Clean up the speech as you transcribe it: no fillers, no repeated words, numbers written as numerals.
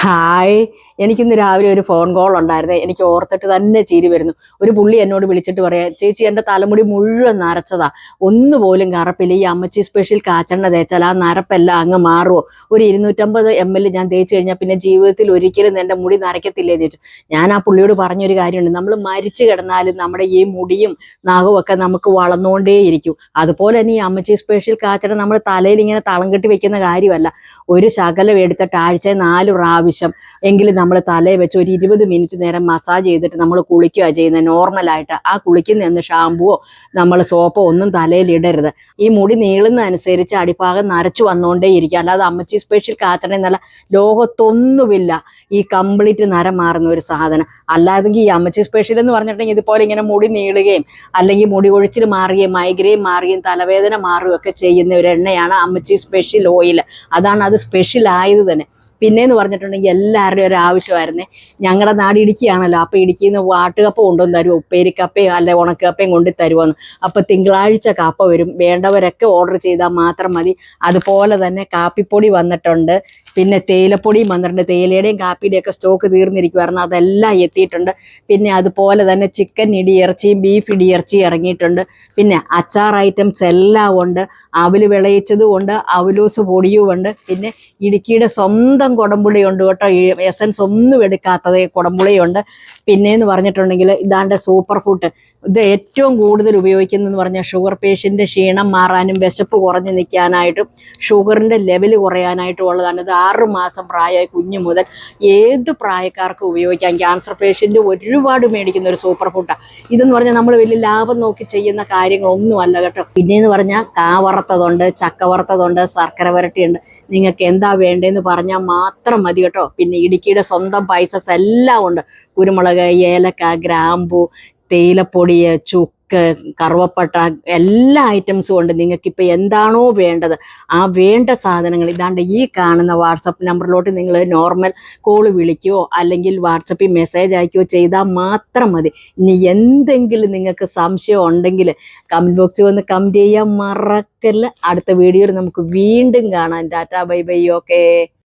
Hi. എനിക്കിന്ന് രാവിലെ ഒരു ഫോൺ കോൾ ഉണ്ടായിരുന്നേ. എനിക്ക് ഓർത്തിട്ട് തന്നെ ചിരി വരുന്നു. ഒരു പുള്ളി എന്നോട് വിളിച്ചിട്ട് പറയാ, ചേച്ചി എൻ്റെ തലമുടി മുഴുവൻ നരച്ചതാ, ഒന്നുപോലും കറുപ്പില്ല. ഈ അമ്മച്ചി സ്പെഷ്യൽ കാച്ചെണ്ണ തേച്ചാൽ ആ നരപ്പെല്ലാം അങ്ങ് മാറുമോ? ഒരു 250 ml ഞാൻ തേച്ച് കഴിഞ്ഞാൽ പിന്നെ ജീവിതത്തിൽ ഒരിക്കലും എൻ്റെ മുടി നരയ്ക്കത്തില്ലേന്ന് ചോദിച്ചു. ഞാൻ ആ പുള്ളിയോട് പറഞ്ഞൊരു കാര്യമുണ്ട്, നമ്മൾ മരിച്ചു കിടന്നാലും നമ്മുടെ ഈ മുടിയും നഖവും ഒക്കെ നമുക്ക് വളർന്നുകൊണ്ടേയിരിക്കും. അതുപോലെ തന്നെ ഈ അമ്മച്ചി സ്പെഷ്യൽ കാച്ചെണ്ണ നമ്മുടെ തലയിൽ ഇങ്ങനെ തളം കെട്ടി വെക്കുന്ന കാര്യമല്ല. ഒരു ശകലം എടുത്തിട്ട് ആഴ്ചയിൽ 4 പ്രാവശ്യം എങ്കിലും നമ്മൾ തലയിൽ വെച്ച് ഒരു 20 മിനിറ്റ് നേരം മസാജ് ചെയ്തിട്ട് നമ്മൾ കുളിക്കുക ചെയ്യുന്നത് നോർമലായിട്ട്. ആ കുളിക്കുന്ന ഷാമ്പുവോ നമ്മൾ സോപ്പോ ഒന്നും തലയിൽ ഇടരുത്. ഈ മുടി നീളുന്നതനുസരിച്ച് അടിഭാഗം നരച്ചു വന്നുകൊണ്ടേയിരിക്കും. അല്ലാതെ അമ്മച്ചി സ്പെഷ്യൽ കാച്ചണ എന്നല്ല, ലോകത്തൊന്നുമില്ല ഈ കംപ്ലീറ്റ് നരം മാറുന്ന ഒരു സാധനം. അല്ലാതെങ്കിൽ ഈ അമ്മച്ചി സ്പെഷ്യൽ എന്ന് പറഞ്ഞിട്ടുണ്ടെങ്കിൽ ഇതുപോലെ ഇങ്ങനെ മുടി നീളുകയും അല്ലെങ്കിൽ മുടി കൊഴിച്ചിൽ മാറുകയും മൈഗ്രെയിൻ മാറുകയും തലവേദന മാറുകയും ഒക്കെ ചെയ്യുന്ന ഒരു എണ്ണയാണ് അമ്മച്ചി സ്പെഷ്യൽ ഓയിൽ. അതാണ് അത് സ്പെഷ്യൽ ആയത് തന്നെ. പിന്നെയെന്ന് പറഞ്ഞിട്ടുണ്ടെങ്കിൽ എല്ലാവരുടെയും ഒരു ആവശ്യമായിരുന്നേ. ഞങ്ങളുടെ നാട് ഇടുക്കിയാണല്ലോ, അപ്പോൾ ഇടുക്കിയിൽ നിന്ന് വാട്ടുകപ്പ കൊണ്ടുവന്ന് തരുമോ, ഉപ്പേരിക്കപ്പയും അല്ലെ ഉണക്കപ്പയും കൊണ്ടു തരുമോന്ന്. അപ്പോൾ തിങ്കളാഴ്ച കപ്പ വരും, വേണ്ടവരൊക്കെ ഓർഡർ ചെയ്താൽ മാത്രം മതി. അതുപോലെ തന്നെ കാപ്പിപ്പൊടി വന്നിട്ടുണ്ട്, പിന്നെ തേയിലപ്പൊടിയും വന്നിട്ടുണ്ട്. തേയിലയുടെയും കാപ്പിയുടെയും ഒക്കെ സ്റ്റോക്ക് തീർന്നിരിക്കുമായിരുന്നു, അതെല്ലാം എത്തിയിട്ടുണ്ട്. പിന്നെ അതുപോലെ തന്നെ ചിക്കൻ ഇടിയിറച്ചിയും ബീഫ് ഇടിയിറച്ചിയും ഇറങ്ങിയിട്ടുണ്ട്. പിന്നെ അച്ചാർ ഐറ്റംസ് എല്ലാം ഉണ്ട്. അവൽ വിളയിച്ചതും ഉണ്ട്, അവലൂസ് പൊടിയും ഉണ്ട്. പിന്നെ ഇടുക്കിയുടെ സ്വന്തം കുടംപുളിയുണ്ട് കേട്ടോ, എസൻസ് ഒന്നും എടുക്കാത്തത് കുടംപുളിയുണ്ട്. പിന്നെയെന്ന് പറഞ്ഞിട്ടുണ്ടെങ്കിൽ ഇതാണ്ട് സൂപ്പർ ഫുഡ്. ഇത് ഏറ്റവും കൂടുതൽ ഉപയോഗിക്കുന്നതെന്ന് പറഞ്ഞാൽ ഷുഗർ പേഷ്യൻ്റെ ക്ഷീണം മാറാനും വിശപ്പ് കുറഞ്ഞ് നിൽക്കാനായിട്ടും ഷുഗറിൻ്റെ ലെവൽ കുറയാനായിട്ടും ഉള്ളതാണ്. ഇത് 6 മാസം പ്രായമായ കുഞ്ഞു മുതൽ ഏത് പ്രായക്കാർക്കും ഉപയോഗിക്കാം. ക്യാൻസർ പേഷ്യൻ്റ് ഒരുപാട് മേടിക്കുന്ന ഒരു സൂപ്പർ ഫുഡാണ് ഇതെന്ന് പറഞ്ഞാൽ. നമ്മൾ വലിയ ലാഭം നോക്കി ചെയ്യുന്ന കാര്യങ്ങളൊന്നുമല്ല കേട്ടോ. പിന്നെയെന്ന് പറഞ്ഞാൽ കാ വറുത്തതുണ്ട്, ചക്ക വറുത്തതുണ്ട്, ശർക്കര വരട്ടിയുണ്ട്. നിങ്ങൾക്ക് എന്താ വേണ്ടതെന്ന് പറഞ്ഞാൽ മാത്രം മതി കേട്ടോ. പിന്നെ ഇടുക്കിയുടെ സ്വന്തം പൈസസ് എല്ലാം ഉണ്ട്. കുരുമുളക്, ഏലക്ക, ഗ്രാമ്പു, തേയിലപ്പൊടി, ചുക്ക്, കറുവപ്പട്ട, എല്ലാ ഐറ്റംസും ഉണ്ട്. നിങ്ങൾക്കിപ്പോൾ എന്താണോ വേണ്ടത് ആ വേണ്ട സാധനങ്ങൾ ഇതാണ്ട് ഈ കാണുന്ന വാട്സപ്പ് നമ്പറിലോട്ട് നിങ്ങൾ നോർമൽ കോൾ വിളിക്കുകയോ അല്ലെങ്കിൽ വാട്സപ്പിൽ മെസ്സേജ് അയക്കുകയോ ചെയ്താൽ മാത്രം മതി. ഇനി എന്തെങ്കിലും നിങ്ങൾക്ക് സംശയം ഉണ്ടെങ്കിൽ കമൻറ്റ് ബോക്സിൽ വന്ന് കമൻറ്റ് ചെയ്യാൻ മറക്കല്ല. അടുത്ത വീഡിയോയിൽ നമുക്ക് വീണ്ടും കാണാം. Tata bye bye. ഓക്കേ.